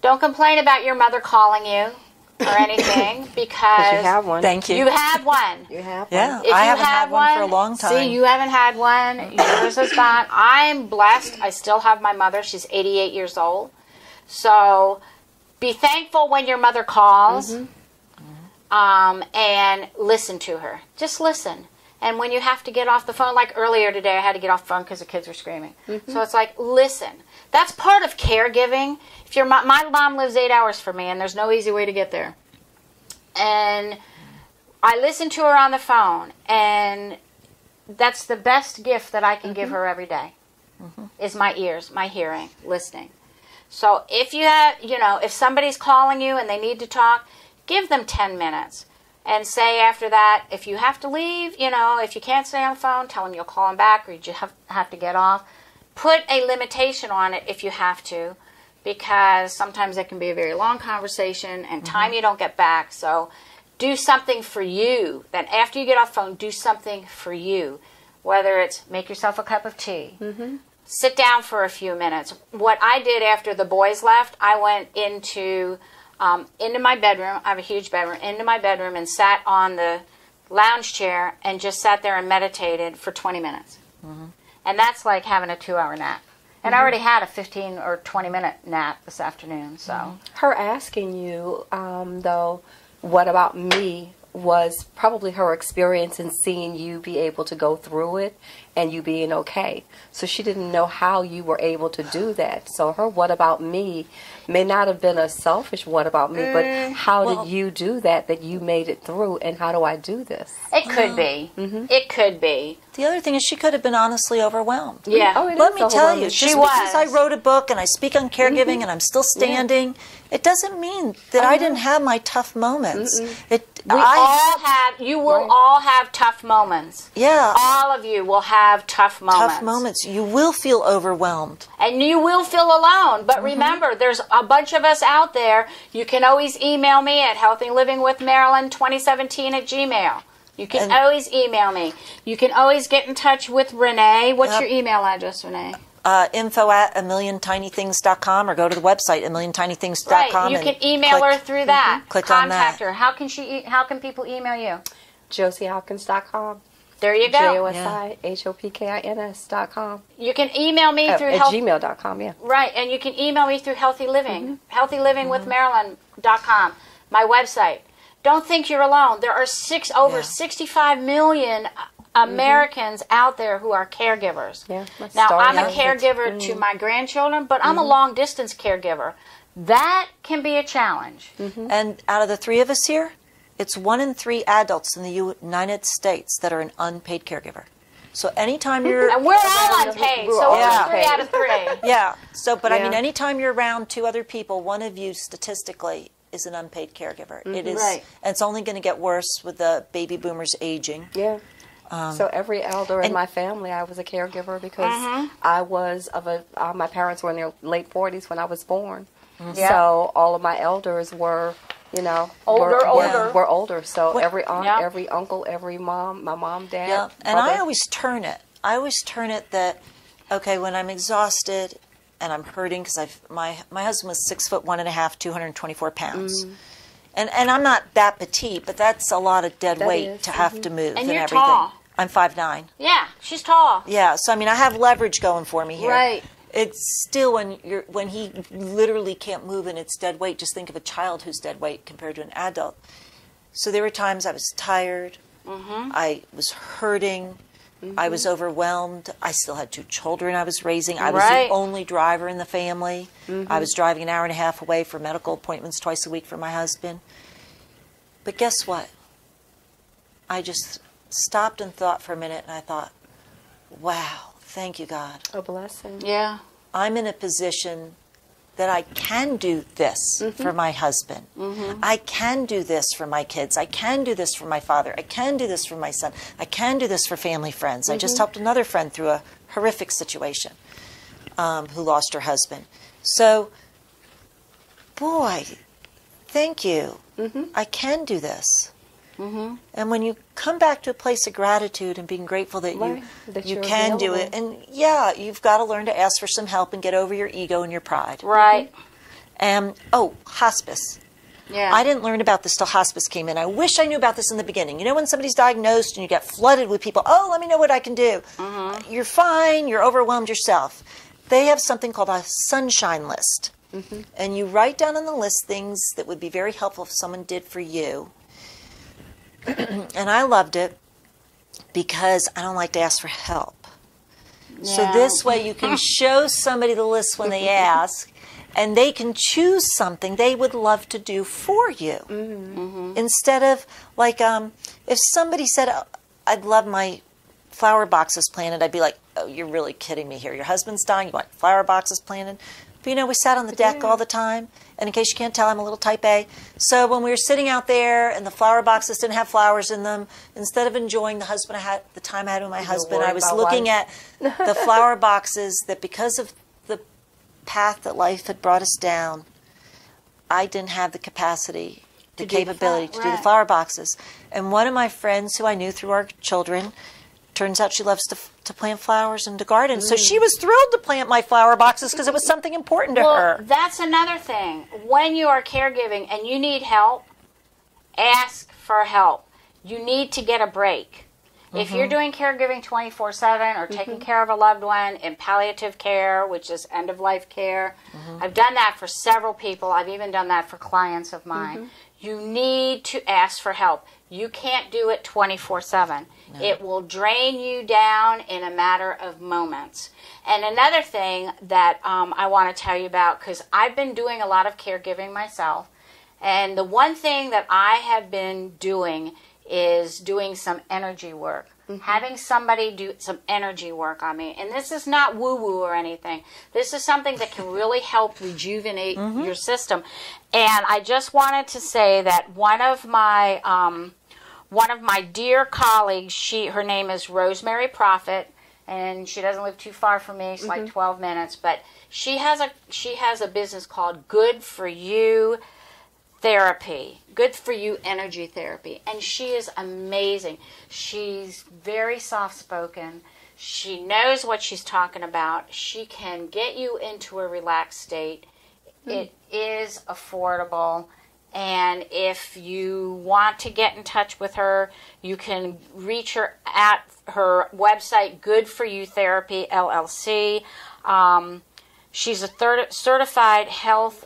don't complain about your mother calling you or anything because you have one. Thank you. You have one. You have one. Yeah, If I you haven't have had one for a long time. See, you haven't had one. Yours is gone. I'm blessed. I still have my mother. She's 88 years old. So be thankful when your mother calls and listen to her. Just listen. And when you have to get off the phone, like earlier today, I had to get off the phone because the kids were screaming. So it's like, listen. That's part of caregiving. If my mom lives 8 hours from me, and there's no easy way to get there. And I listen to her on the phone, and that's the best gift that I can give her every day, is my ears, my hearing, listening. So if you have, if somebody's calling you and they need to talk, give them 10 minutes. And say after that, if you have to leave, if you can't stay on the phone, tell them you'll call them back or you just have to get off. Put a limitation on it if you have to, because sometimes it can be a very long conversation and time you don't get back. So do something for you. Then after you get off the phone, do something for you. Whether it's make yourself a cup of tea. Sit down for a few minutes. What I did after the boys left, I went into my bedroom. I have a huge bedroom. Into my bedroom and sat on the lounge chair and just sat there and meditated for 20 minutes. And that's like having a 2-hour nap. And I already had a 15 or 20-minute nap this afternoon. So her asking you, though, what about me, was probably her experience in seeing you be able to go through it and you being okay. So she didn't know how you were able to do that. So her what about me may not have been a selfish one about me, but how did you do that you made it through, and how do I do this? It could be. It could be. The other thing is she could have been honestly overwhelmed. Yeah. Oh, it Let is me tell you, overwhelming. just because I wrote a book and I speak on caregiving and I'm still standing, it doesn't mean that I didn't have my tough moments. You will all have tough moments. Yeah. All of you will have tough moments. Tough moments. You will feel overwhelmed. And you will feel alone. But remember, there's a bunch of us out there. You can always email me at healthylivingwithmarilyn2017@gmail. You can always email me. You can always get in touch with Renee. What's your email address, Renee? info@amilliontinythings.com, or go to the website amilliontinythings.com. Right. You can email her through that. Click on that. Contact her. How can people email you? JosieHopkins.com. There you go. JOSIHOPKINS.com. You can email me through gmail.com, yeah. Right, and you can email me through Healthy Living, healthylivingwithmarilyn.com, my website. Don't think you're alone. There are over 65 million Americans out there who are caregivers. Yeah, now, I'm a caregiver to my grandchildren, but I'm a long-distance caregiver. That can be a challenge. And out of the three of us here, it's 1 in 3 adults in the United States that are an unpaid caregiver. So anytime you're... And we're all unpaid, so we're 3 out of 3. Yeah. So, but I mean, anytime you're around 2 other people, one of you statistically is an unpaid caregiver. It is, and it's only going to get worse with the baby boomers aging. Yeah. So every elder in my family, I was a caregiver because I was my parents were in their late 40s when I was born. So all of my elders were, were older. So every aunt, every uncle, every mom, my mom, dad. Yeah. And I always turn it. That, okay, when I'm exhausted and I'm hurting, because my husband was 6'1.5", 224 pounds. And I'm not that petite, but that's a lot of dead weight to have to move and and you're everything. Tall. I'm 5'9". Yeah, she's tall. Yeah, so I mean, I have leverage going for me here. Right. It's still when he literally can't move and it's dead weight. Just think of a child who's dead weight compared to an adult. So there were times I was tired. I was hurting. I was overwhelmed. I still had 2 children I was raising. I was the only driver in the family. I was driving an hour and a half away for medical appointments twice a week for my husband. But guess what? I just stopped and thought for a minute, and I thought, wow, thank you, God. A blessing. Yeah. I'm in a position that I can do this for my husband. I can do this for my kids. I can do this for my father. I can do this for my son. I can do this for family friends. I just helped another friend through a horrific situation who lost her husband. So, boy, thank you. I can do this. And when you come back to a place of gratitude and being grateful that you can do it, and you've got to learn to ask for some help and get over your ego and your pride. Right. And, hospice. Yeah. I didn't learn about this till hospice came in. I wish I knew about this in the beginning. You know when somebody's diagnosed and you get flooded with people, let me know what I can do. You're fine, you're overwhelmed yourself. They have something called a sunshine list. And you write down on the list things that would be very helpful if someone did for you. And I loved it because I don't like to ask for help. Yeah. So this way you can show somebody the list when they ask, and they can choose something they would love to do for you. Instead of, like, if somebody said, I'd love my flower boxes planted, I'd be like, oh, you're really kidding me here. Your husband's dying, you want flower boxes planted? But, we sat on the deck all the time. And in case you can't tell, I'm a little type A. So when we were sitting out there and the flower boxes didn't have flowers in them, instead of enjoying the time I had with my husband, I was looking at the flower boxes that, because of the path that life had brought us down, I didn't have the capacity, the capability to do the flower boxes. And one of my friends who I knew through our children, turns out she loves to plant flowers and to garden. So she was thrilled to plant my flower boxes because it was something important to her. That's another thing. When you are caregiving and you need help, ask for help. You need to get a break. If you're doing caregiving 24/7 or taking care of a loved one in palliative care, which is end-of-life care, I've done that for several people. I've even done that for clients of mine. you need to ask for help. You can't do it 24/7. No. It will drain you down in a matter of moments. And another thing that I want to tell you about, because I've been doing a lot of caregiving myself, and the one thing that I have been doing is doing some energy work. Having somebody do some energy work on me. And this is not woo-woo or anything. This is something that can really help rejuvenate your system. And I just wanted to say that one of my dear colleagues, her name is Rosemary Prophet, and she doesn't live too far from me. It's like 12 minutes. But she has a business called Good For You Therapy, Good For You Energy Therapy, and she is amazing. She's very soft-spoken. She knows what she's talking about. She can get you into a relaxed state. It is affordable, and if you want to get in touch with her, you can reach her at her website, Good For You Therapy, LLC. She's a certified health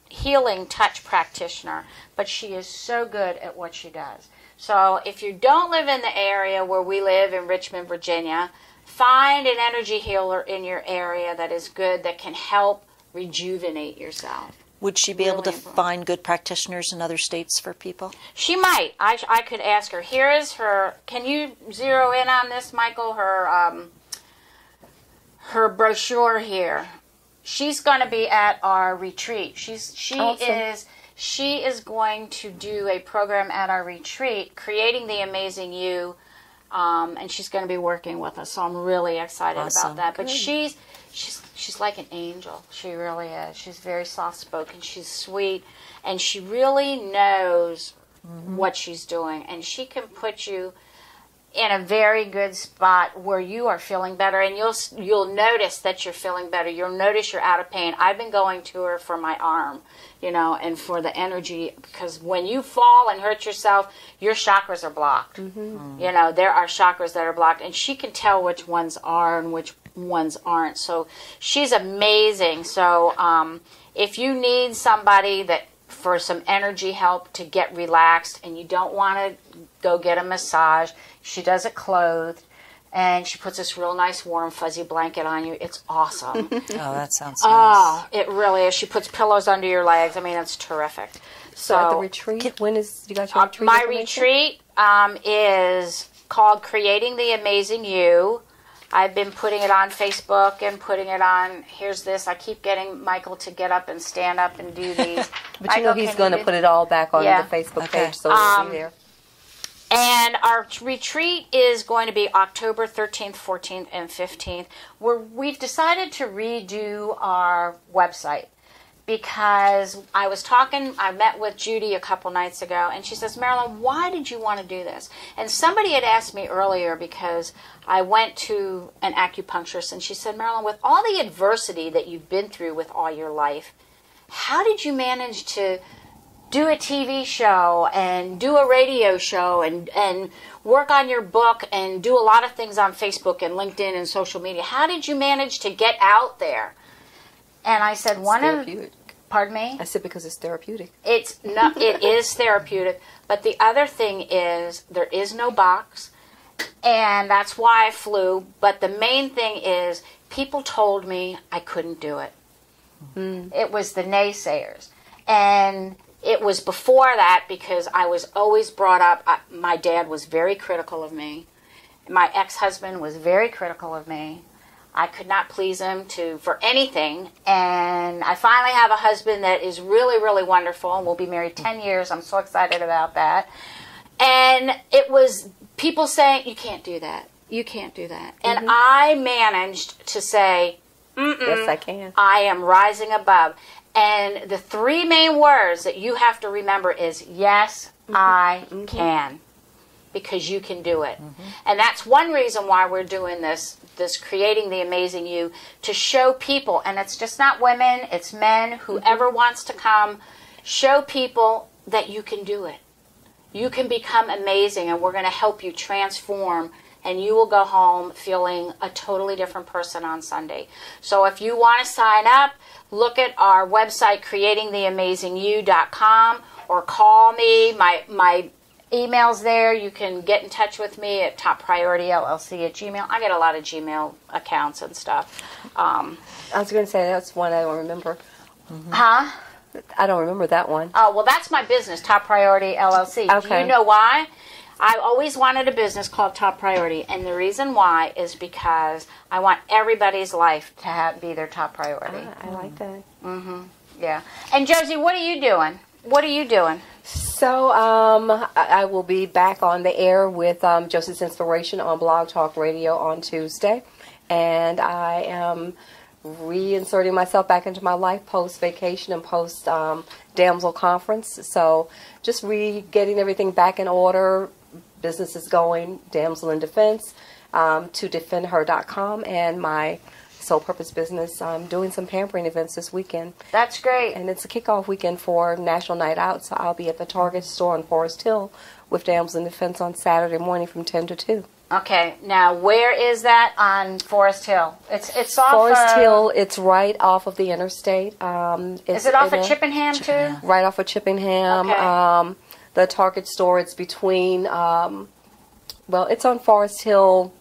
healing touch practitioner, but she is so good at what she does. So if you don't live in the area where we live in Richmond, Virginia, find an energy healer in your area that is good, that can help rejuvenate yourself. Would she be able to find good practitioners in other states for people? She might. I could ask her. Here is her. Can you zero in on this, Michael? Her brochure here. She's going to be at our retreat. She is going to do a program at our retreat, Creating the Amazing You, and she's going to be working with us. So I'm really excited about that. But she's like an angel. She really is. She's very soft-spoken. She's sweet, and she really knows what she's doing, and she can put you in a very good spot where you are feeling better, and you'll notice that you're feeling better. You'll notice you're out of pain. I've been going to her for my arm, and for the energy, because when you fall and hurt yourself, your chakras are blocked. There are chakras that are blocked, and she can tell which ones are and which ones aren't. So she's amazing. So if you need somebody for some energy help to get relaxed, and you don't want to go get a massage, she does it clothed, and she puts this real nice warm fuzzy blanket on you. It's awesome. Oh, that sounds nice. Oh, it really is. She puts pillows under your legs. I mean, it's terrific. So at the retreat, when is you got your retreat? My retreat is called Creating the Amazing You. I've been putting it on Facebook and putting it on. Here's this. I keep getting Michael to get up and stand up and do these. But Michael, he's going to put it all back on the Facebook page, so it'll be there. And our retreat is going to be October 13th, 14th, and 15th, where we've decided to redo our website, because I met with Judy a couple nights ago, and she says, Marilyn, why did you want to do this? And somebody had asked me earlier, because I went to an acupuncturist, and she said, Marilyn, with all the adversity that you've been through with all your life, how did you manage to do a TV show and do a radio show and work on your book and do a lot of things on Facebook and LinkedIn and social media? How did you manage to get out there? And I said, pardon me? I said, because it's therapeutic. It is therapeutic. But the other thing is, there is no box, and that's why I flew. But the main thing is, people told me I couldn't do it. It was the naysayers. And it was before that, because I was always brought up, my dad was very critical of me. My ex-husband was very critical of me. I could not please him for anything. And I finally have a husband that is really, really wonderful. We'll be married 10 years. I'm so excited about that. And it was people saying, you can't do that. You can't do that. And I managed to say, yes, I can. I am rising above. And the three main words that you have to remember is, yes, I can. Because you can do it. And that's one reason why we're doing this Creating the Amazing You, to show people, and it's just not women, it's men, whoever wants to come, show people that you can do it. You can become amazing, and we're going to help you transform, and you will go home feeling a totally different person on Sunday. So if you want to sign up, look at our website, creatingtheamazingyou.com, or call me. My email's there. You can get in touch with me at toppriorityllc@gmail. I get a lot of Gmail accounts and stuff. I was going to say that's one I don't remember. Huh? I don't remember that one. Oh, well, that's my business, Top Priority LLC. Okay. Do you know why? I always wanted a business called Top Priority, and the reason why is because I want everybody's life to be their top priority. I like that. Yeah. And Josie, what are you doing? What are you doing? So I will be back on the air with Josie's Inspiration on Blog Talk Radio on Tuesday, and I am reinserting myself back into my life post-vacation and post-Damsel Conference. So just getting everything back in order. Business is going, Damsel in Defense, to defendher.com, and my sole purpose business. I'm doing some pampering events this weekend. That's great. And it's a kickoff weekend for National Night Out, so I'll be at the Target store on Forest Hill with Damsel in Defense on Saturday morning from 10 to 2. Okay, now where is that on Forest Hill? It's off Forest Hill. It's right off of the interstate. Is it off of Chippenham too? Right off of Chippenham. Okay. The Target store. It's between. It's on Forest Hill.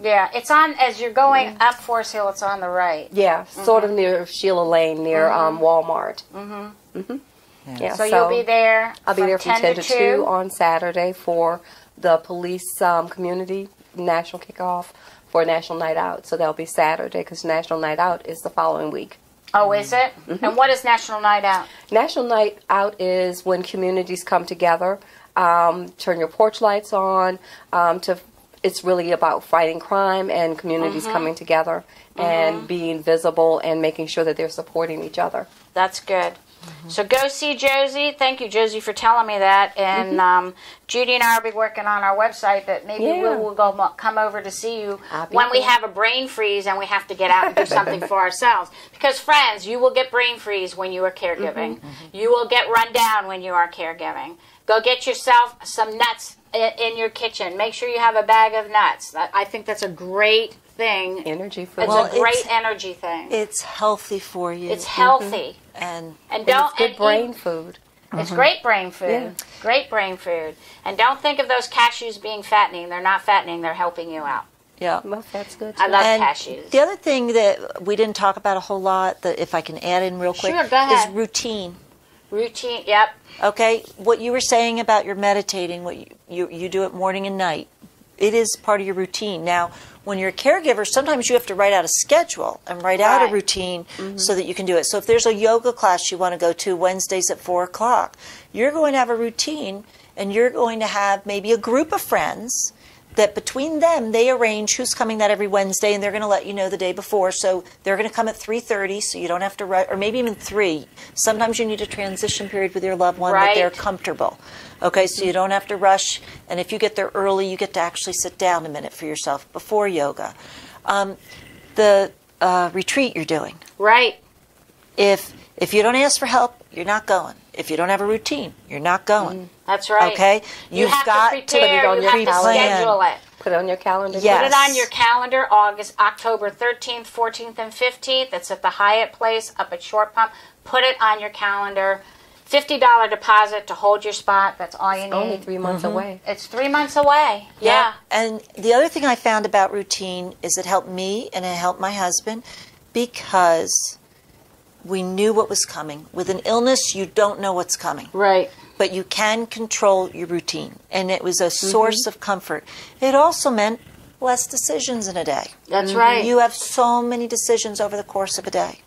Yeah, it's on as you're going up Forest Hill. It's on the right. Yeah, sort of near Sheila Lane, near Walmart. Yeah, so you'll be there. I'll be there from 10 to 2 on Saturday for the police community national kickoff for National Night Out. So that'll be Saturday because National Night Out is the following week. Oh, is it? And what is National Night Out? National Night Out is when communities come together, turn your porch lights on. It's really about fighting crime and communities coming together and being visible and making sure that they're supporting each other. That's good. So go see Josie. Thank you, Josie, for telling me that. And Judy and I will be working on our website that maybe we'll come over to see you when we have a brain freeze and we have to get out and do something for ourselves. Because, friends, you will get brain freeze when you are caregiving. You will get run down when you are caregiving. Go get yourself some nuts in your kitchen. Make sure you have a bag of nuts. I think that's a great thing. Energy for It's a great energy thing. It's healthy for you. It's healthy. And don't it's good brain food. It's great brain food. Yeah. Great brain food. And don't think of those cashews being fattening. They're not fattening. They're helping you out. yeah. Well, that's good too. I love And cashews. the other thing that we didn't talk about a whole lot, that if I can add in real quick, Sure, go ahead. is routine. Routine, yep. Okay, what you were saying about your meditating, what you do it morning and night, it is part of your routine. Now, when you're a caregiver, sometimes you have to write out a schedule and write out a routine so that you can do it. So if there's a yoga class you want to go to Wednesdays at 4 o'clock, you're going to have a routine, and you're going to have maybe a group of friends that between them, they arrange who's coming that every Wednesday, and they're going to let you know the day before. So they're going to come at 3:30, so you don't have to write, or maybe even 3. Sometimes you need a transition period with your loved one that they're comfortable. Okay, so you don't have to rush, and if you get there early, you get to actually sit down a minute for yourself before yoga. The retreat you're doing. Right. If you don't ask for help, you're not going. If you don't have a routine, you're not going. That's right. Okay? You have to prepare. You have to schedule it. Put it on your calendar. Yes. Put it on your calendar, October 13th, 14th, and 15th. It's at the Hyatt Place up at Short Pump. Put it on your calendar. $50 deposit to hold your spot. That's all you need. Only 3 months away. It's 3 months away. Yeah. And the other thing I found about routine is it helped me and it helped my husband because we knew what was coming. With an illness, you don't know what's coming. Right. But you can control your routine. And it was a source of comfort. It also meant less decisions in a day. That's right. You have so many decisions over the course of a day.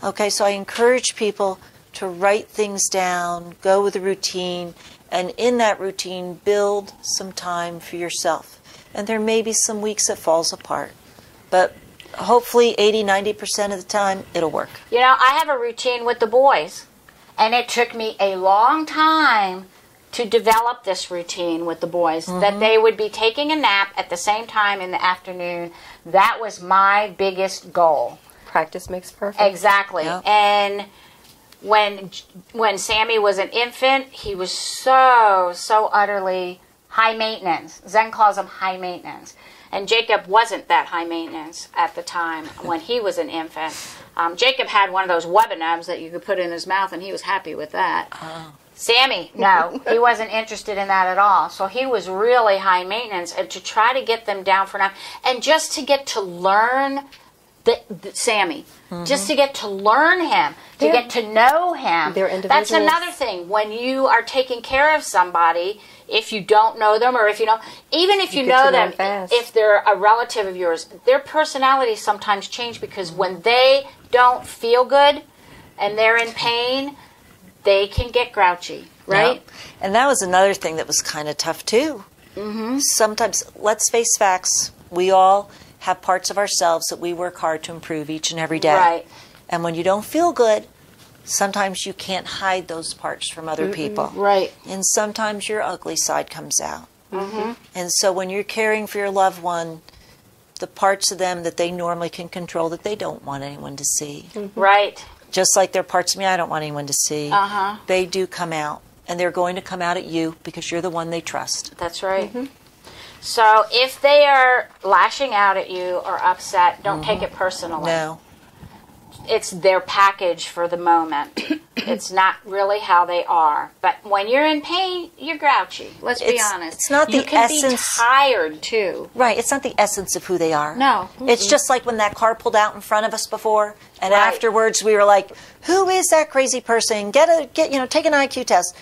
Okay, so I encourage people to write things down, go with a routine, and in that routine, build some time for yourself. And there may be some weeks it falls apart. But hopefully 80-90% of the time it'll work. You know, I have a routine with the boys, and it took me a long time to develop this routine with the boys, that they would be taking a nap at the same time in the afternoon. That was my biggest goal. Practice makes perfect. Exactly. Yep. And when Sammy was an infant, he was so utterly high maintenance. Zen calls him high maintenance. And Jacob wasn't that high maintenance at the time when he was an infant. Jacob had one of those Webinubs that you could put in his mouth, and he was happy with that. Sammy, no, he wasn't interested in that at all. So he was really high maintenance, and to try to get them down for now, and just to get to learn Sammy, just to get to learn him, to get to know him. They're individuals. That's another thing. When you are taking care of somebody, if you don't know them, or if you know, even if you know them, if they're a relative of yours, their personalities sometimes change, because when they don't feel good and they're in pain, they can get grouchy, right? Yep. And that was another thing that was kind of tough too. Sometimes, let's face facts, we all have parts of ourselves that we work hard to improve each and every day. Right. And when you don't feel good, sometimes you can't hide those parts from other people. Right. And sometimes your ugly side comes out. And so when you're caring for your loved one, the parts of them that they normally can control that they don't want anyone to see. Right. Just like there are parts of me I don't want anyone to see. They do come out. And they're going to come out at you because you're the one they trust. That's right. So if they are lashing out at you or upset, don't take it personally. No. It's their package for the moment. It's not really how they are. But when you're in pain, you're grouchy. Let's be honest. It's not you the can essence. be tired, too. Right. It's not the essence of who they are. No. It's just like when that car pulled out in front of us before, and afterwards we were like, who is that crazy person? Take an IQ test.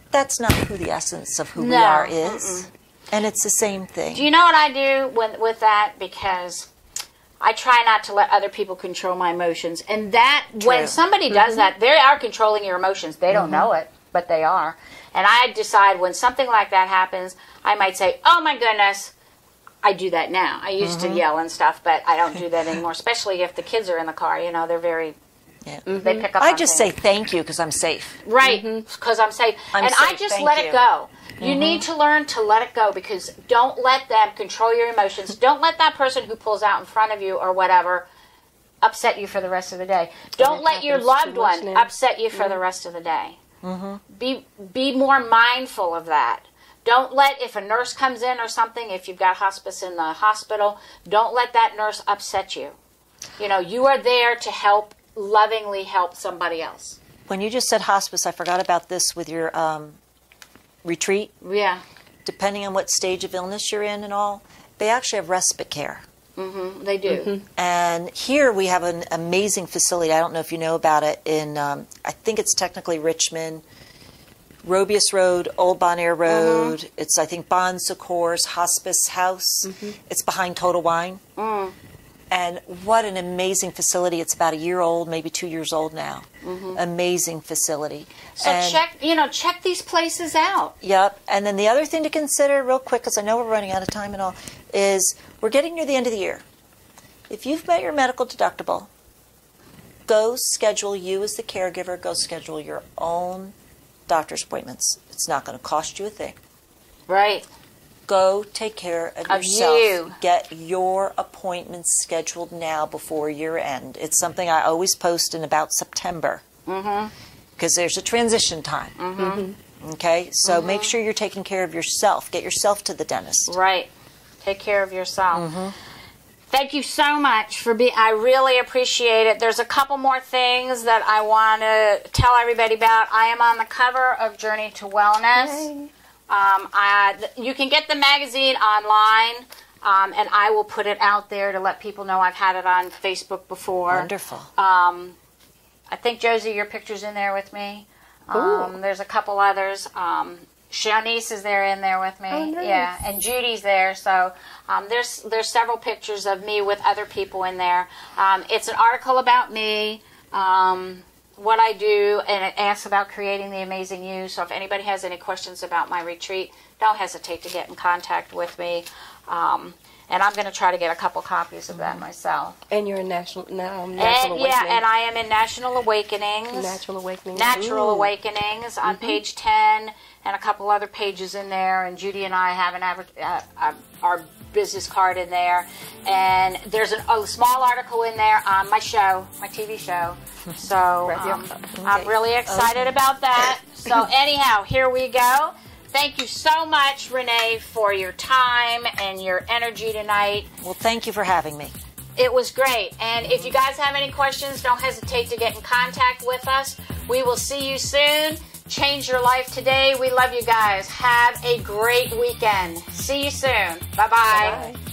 That's not who the essence of who we are is. And it's the same thing. Do you know what I do with that? Because I try not to let other people control my emotions. And that, when somebody does that, they are controlling your emotions. They don't know it, but they are. And I decide when something like that happens, I might say, oh my goodness. I do that now. I used to yell and stuff, but I don't do that anymore, especially if the kids are in the car. They're very... They pick up I on just things. say thank you because I'm safe. Right, because I'm safe. I'm and safe, I just thank let you. it go. You need to learn to let it go, because don't let them control your emotions. Don't let that person who pulls out in front of you or whatever upset you for the rest of the day. Don't let your loved one upset you for the rest of the day. Be more mindful of that. Don't let, if a nurse comes in or something, if you've got hospice in the hospital, don't let that nurse upset you. You are there to help, lovingly help somebody else. When you just said hospice, I forgot about this with your retreat. Yeah. Depending on what stage of illness you're in and all, they actually have respite care. They do. And here we have an amazing facility. I don't know if you know about it in, I think it's technically Richmond, Robius Road, Old Bon Air Road. It's, I think, Bon Secours Hospice House. It's behind Total Wine. And what an amazing facility. It's about a year old, maybe 2 years old now. Amazing facility. So check these places out. Yep. And then the other thing to consider real quick, because I know we're running out of time and all, is we're getting near the end of the year. If you've met your medical deductible, go schedule, you as the caregiver, go schedule your own doctor's appointments. It's not going to cost you a thing. Right. Go take care of yourself. You. Get your appointments scheduled now before year end. It's something I always post in about September. Because there's a transition time. Okay? So make sure you're taking care of yourself. Get yourself to the dentist. Right. Take care of yourself. Thank you so much for being. I really appreciate it. There's a couple more things that I want to tell everybody about. I am on the cover of Journey to Wellness. You can get the magazine online, and I will put it out there to let people know. I've had it on Facebook before. Wonderful. I think, Josie, your picture's in there with me. There's a couple others. Shanice is there in there with me. Oh, nice. Yeah, and Judy's there. So there's several pictures of me with other people in there. It's an article about me. What I do, and it asks about creating the amazing you. So if anybody has any questions about my retreat, don't hesitate to get in contact with me. And I'm going to try to get a couple copies of that myself. And you're in National Awakening. Yeah, and I am in National Awakenings. Natural Awakenings. Natural Awakenings on page 10, and a couple other pages in there. And Judy and I have our business card in there. And there's a small article in there on my show, my TV show. So I'm really excited about that. So anyhow, here we go. Thank you so much, Renee, for your time and your energy tonight. Well, thank you for having me. It was great. And if you guys have any questions, don't hesitate to get in contact with us. We will see you soon. change your life today. We love you guys. Have a great weekend. See you soon. Bye-bye. Bye.